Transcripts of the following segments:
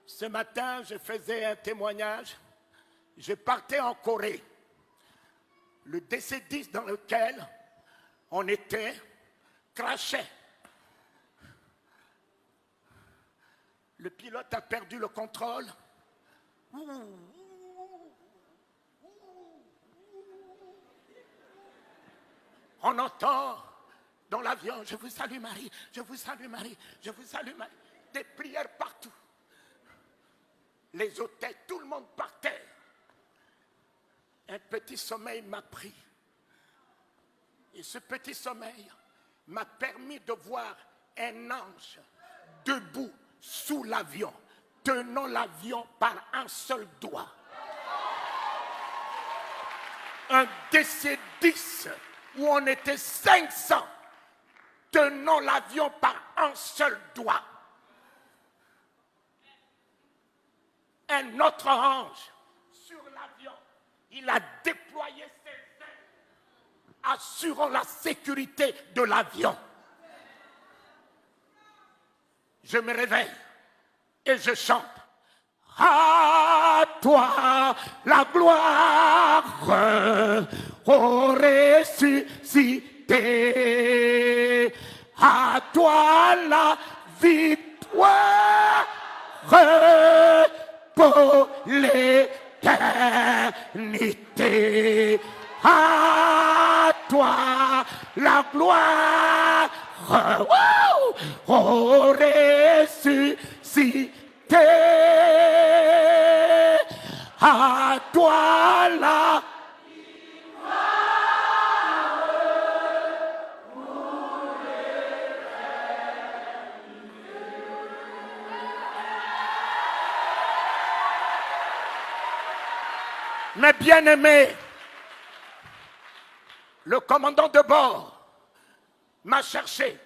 Ce matin, je faisais un témoignage. Je partais en Corée. Le DC-10 dans lequel on était crachait. Le pilote a perdu le contrôle. On entend dans l'avion, je vous salue Marie, je vous salue Marie, je vous salue Marie. Des prières partout. Les hôtels, tout le monde par terre. Un petit sommeil m'a pris. Et ce petit sommeil m'a permis de voir un ange debout sous l'avion, tenant l'avion par un seul doigt. Un DC-10 où on était 500, tenant l'avion par un seul doigt. Un autre ange sur l'avion, il a déployé ses ailes, assurant la sécurité de l'avion. Je me réveille et je chante. À toi la gloire, ô ressuscité, à toi la victoire pour l'éternité. À toi la gloire, ô ressuscité. À toi la Mes bien-aimés, le commandant de bord m'a cherché.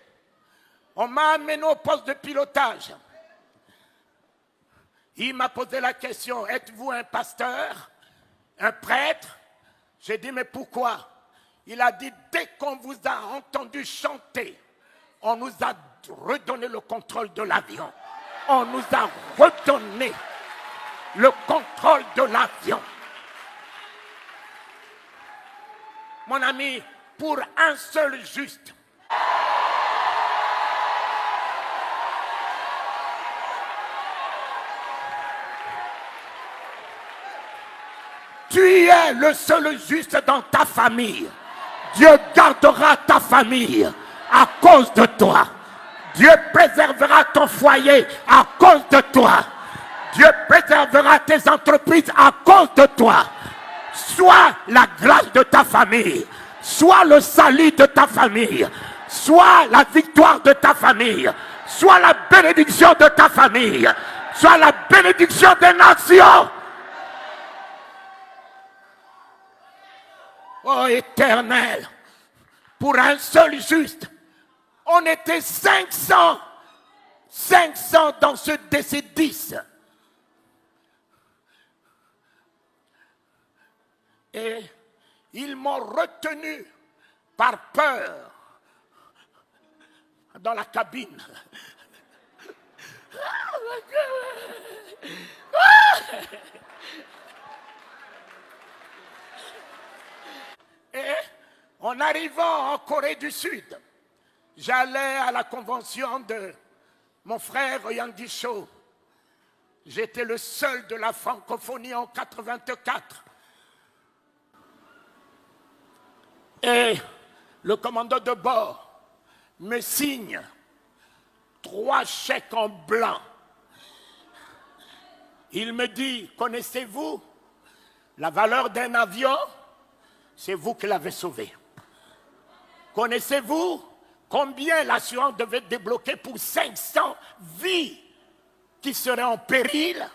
On m'a amené au poste de pilotage. Il m'a posé la question, êtes-vous un pasteur, un prêtre? J'ai dit, mais pourquoi? Il a dit, dès qu'on vous a entendu chanter, on nous a redonné le contrôle de l'avion. On nous a redonné le contrôle de l'avion. Mon ami, pour un seul juste, tu es le seul juste dans ta famille. Dieu gardera ta famille à cause de toi. Dieu préservera ton foyer à cause de toi. Dieu préservera tes entreprises à cause de toi. Soit la grâce de ta famille, soit le salut de ta famille, soit la victoire de ta famille, soit la bénédiction de ta famille, soit la bénédiction des nations. Oh Éternel, pour un seul juste, on était 500 dans ce DC-10. Et ils m'ont retenu par peur dans la cabine. Et en arrivant en Corée du Sud, j'allais à la convention de mon frère Yang Cho. J'étais le seul de la francophonie en 84. Et le commandant de bord me signe 3 chèques en blanc. Il me dit, connaissez-vous la valeur d'un avion? C'est vous qui l'avez sauvé. Connaissez-vous combien l'assurance devait débloquer pour 500 vies qui seraient en péril?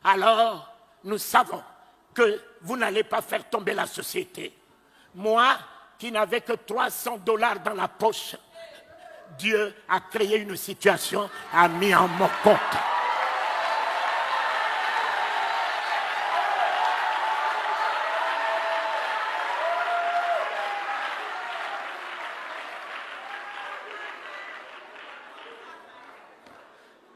Alors, nous savons que vous n'allez pas faire tomber la société. Moi, qui n'avais que $300 dans la poche, Dieu a créé une situation, a mis en mon compte.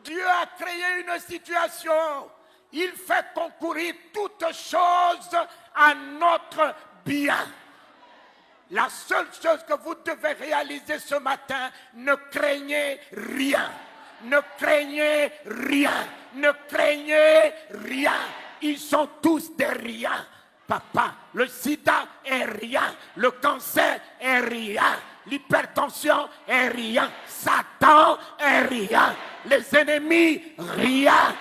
Dieu a créé une situation, il fait concourir toutes choses à notre bien. La seule chose que vous devez réaliser ce matin, ne craignez rien. Ne craignez rien. Ne craignez rien. Ils sont tous des riens. Papa, le sida est rien. Le cancer est rien. L'hypertension est rien. Satan est rien. Les ennemis, rien.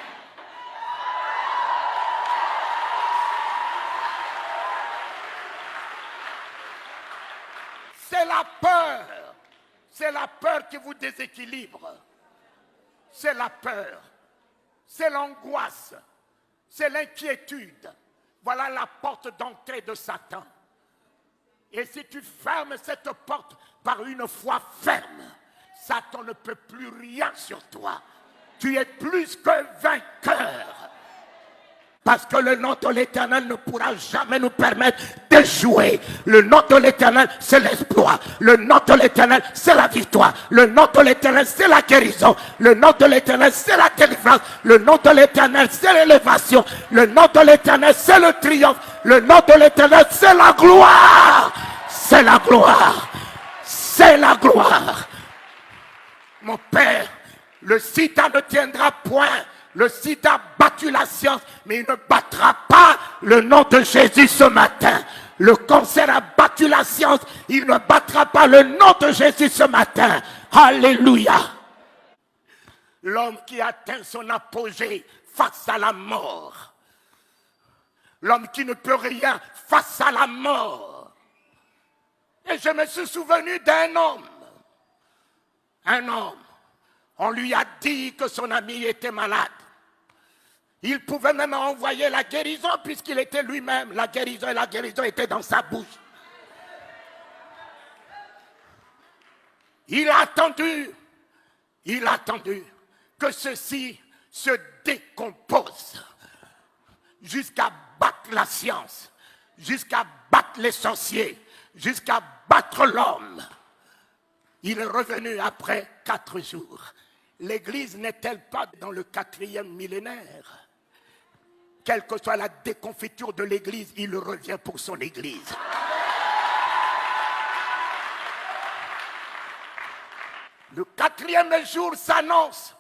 C'est la peur. C'est la peur qui vous déséquilibre. C'est la peur. C'est l'angoisse. C'est l'inquiétude. Voilà la porte d'entrée de Satan. Et si tu fermes cette porte par une foi ferme, Satan ne peut plus rien sur toi. Tu es plus que vainqueur. Parce que le nom de l'Éternel ne pourra jamais nous permettre d'échouer. Le nom de l'Éternel, c'est l'exploit. Le nom de l'Éternel, c'est la victoire. Le nom de l'Éternel, c'est la guérison. Le nom de l'Éternel, c'est la délivrance. Le nom de l'Éternel, c'est l'élévation. Le nom de l'Éternel, c'est le triomphe. Le nom de l'Éternel, c'est la gloire. C'est la gloire. C'est la gloire. Mon Père, le sida ne tiendra point. Le sida a battu la science, mais il ne battra pas le nom de Jésus ce matin. Le cancer a battu la science, il ne battra pas le nom de Jésus ce matin. Alléluia. L'homme qui atteint son apogée face à la mort. L'homme qui ne peut rien face à la mort. Et je me suis souvenu d'un homme. Un homme. On lui a dit que son ami était malade. Il pouvait même envoyer la guérison puisqu'il était lui-même la guérison, et la guérison était dans sa bouche. Il a attendu que ceci se décompose jusqu'à battre la science, jusqu'à battre les sorciers, jusqu'à battre l'homme. Il est revenu après 4 jours. L'Église n'est-elle pas dans le 4e millénaire? Quelle que soit la déconfiture de l'Église, il revient pour son Église. Le 4e jour s'annonce.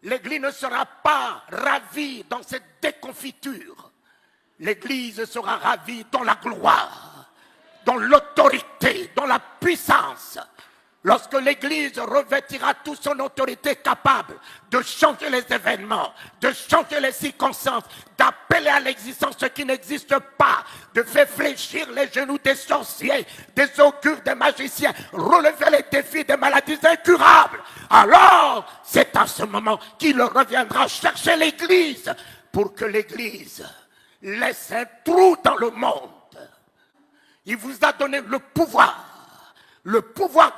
L'Église ne sera pas ravie dans cette déconfiture. L'Église sera ravie dans la gloire, dans l'autorité, dans la puissance. Lorsque l'Église revêtira toute son autorité capable de changer les événements, de changer les circonstances, d'appeler à l'existence ce qui n'existe pas, de faire fléchir les genoux des sorciers, des augures, des magiciens, relever les défis des maladies incurables, alors c'est à ce moment qu'il reviendra chercher l'Église pour que l'Église laisse un trou dans le monde. Il vous a donné le pouvoir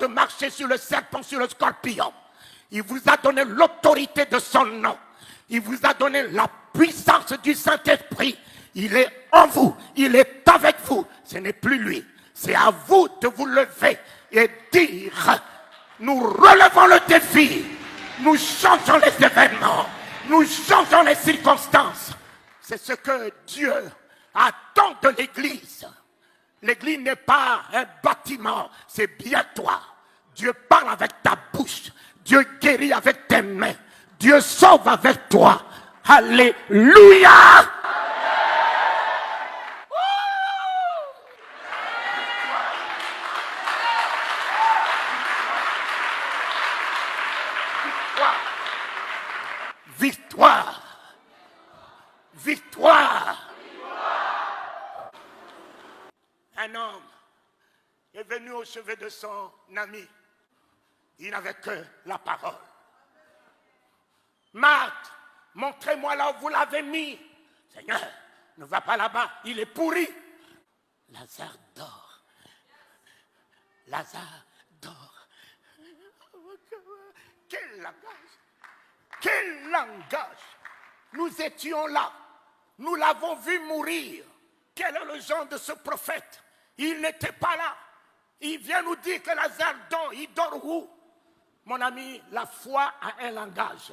de marcher sur le serpent, sur le scorpion. Il vous a donné l'autorité de son nom. Il vous a donné la puissance du Saint-Esprit. Il est en vous, il est avec vous. Ce n'est plus lui. C'est à vous de vous lever et dire, nous relevons le défi. Nous changeons les événements. Nous changeons les circonstances. C'est ce que Dieu attend de l'Église. L'Église n'est pas un bâtiment, c'est bien toi. Dieu parle avec ta bouche. Dieu guérit avec tes mains. Dieu sauve avec toi. Alléluia! Victoire! Victoire! Un homme est venu au chevet de son ami. Il n'avait que la parole. Marthe, montrez-moi là où vous l'avez mis. Seigneur, ne va pas là-bas, il est pourri. Lazare dort. Lazare dort. Quel langage! Quel langage! Nous étions là. Nous l'avons vu mourir. Quel est le genre de ce prophète? Il n'était pas là. Il vient nous dire que Lazare dort. Il dort où? Mon ami, la foi a un langage.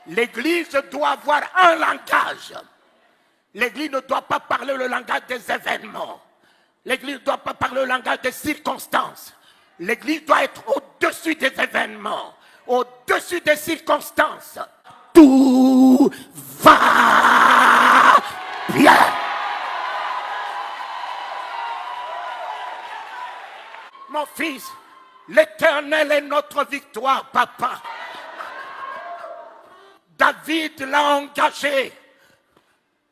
L'Église doit avoir un langage. L'Église ne doit pas parler le langage des événements. L'Église ne doit pas parler le langage des circonstances. L'Église doit être au-dessus des événements, au-dessus des circonstances. Tout va bien. Mon fils, l'Éternel est notre victoire, papa. David l'a engagé.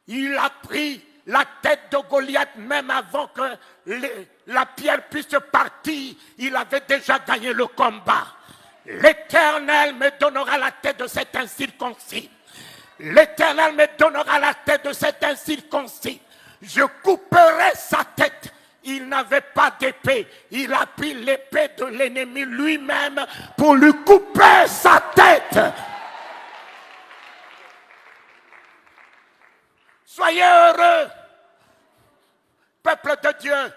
Il a pris la tête de Goliath même avant que la pierre puisse partir. Il avait déjà gagné le combat. L'Éternel me donnera la tête de cet incirconcis. L'Éternel me donnera la tête de cet incirconcis. Je couperai sa tête. Il n'avait pas d'épée. Il a pris l'épée de l'ennemi lui-même pour lui couper sa tête. Soyez heureux, peuple de Dieu.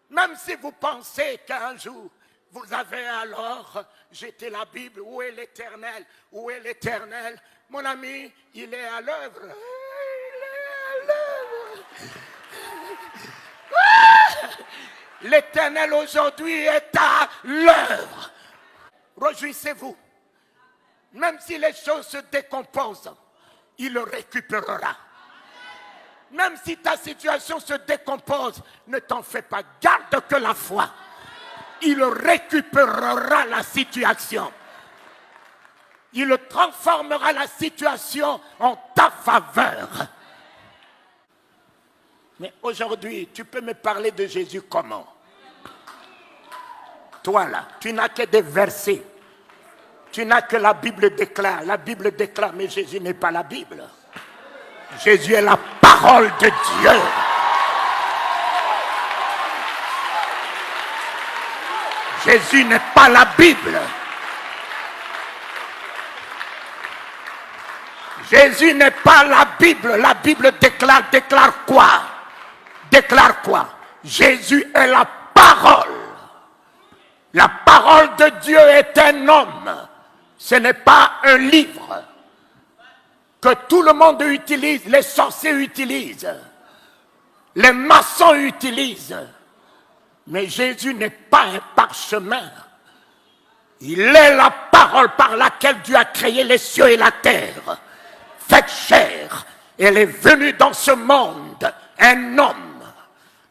Même si vous pensez qu'un jour, vous avez alors jeté la Bible, où est l'Éternel? Où est l'Éternel? Mon ami, il est à l'œuvre. Il est à l'œuvre. L'Éternel aujourd'hui est à l'œuvre. Réjouissez-vous. Même si les choses se décomposent, il le récupérera. Même si ta situation se décompose, ne t'en fais pas, garde que la foi. Il récupérera la situation. Il transformera la situation en ta faveur. Mais aujourd'hui, tu peux me parler de Jésus comment? Toi là, tu n'as que des versets. Tu n'as que la Bible déclare. La Bible déclare, mais Jésus n'est pas la Bible. Jésus est la parole de Dieu. Jésus n'est pas la Bible. Jésus n'est pas la Bible. La Bible déclare quoi? Déclare quoi? Jésus est la parole. La parole de Dieu est un homme. Ce n'est pas un livre que tout le monde utilise, les sorciers utilisent, les maçons utilisent. Mais Jésus n'est pas un parchemin. Il est la parole par laquelle Dieu a créé les cieux et la terre. Faite chair, elle est venue dans ce monde, un homme.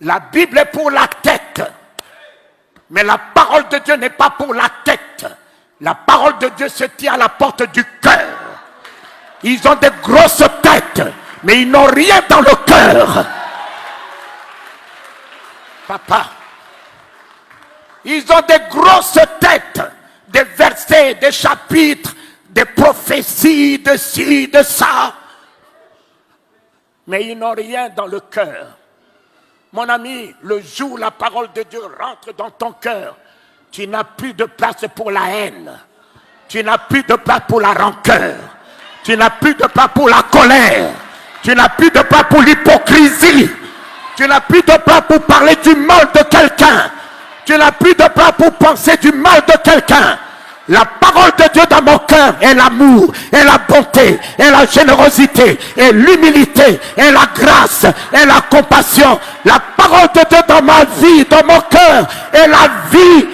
La Bible est pour la tête, mais la parole de Dieu n'est pas pour la tête. La parole de Dieu se tient à la porte du cœur. Ils ont des grosses têtes, mais ils n'ont rien dans le cœur. Papa, ils ont des grosses têtes, des versets, des chapitres, des prophéties, de ci, de ça. Mais ils n'ont rien dans le cœur. Mon ami, le jour où la parole de Dieu rentre dans ton cœur, tu n'as plus de place pour la haine. Tu n'as plus de place pour la rancœur. Tu n'as plus de place pour la colère. Tu n'as plus de place pour l'hypocrisie. Tu n'as plus de place pour parler du mal de quelqu'un. Tu n'as plus de place pour penser du mal de quelqu'un. La parole de Dieu dans mon cœur est l'amour, est la bonté, est la générosité, est l'humilité, est la grâce, est la compassion. La parole de Dieu dans ma vie, dans mon cœur, est la vie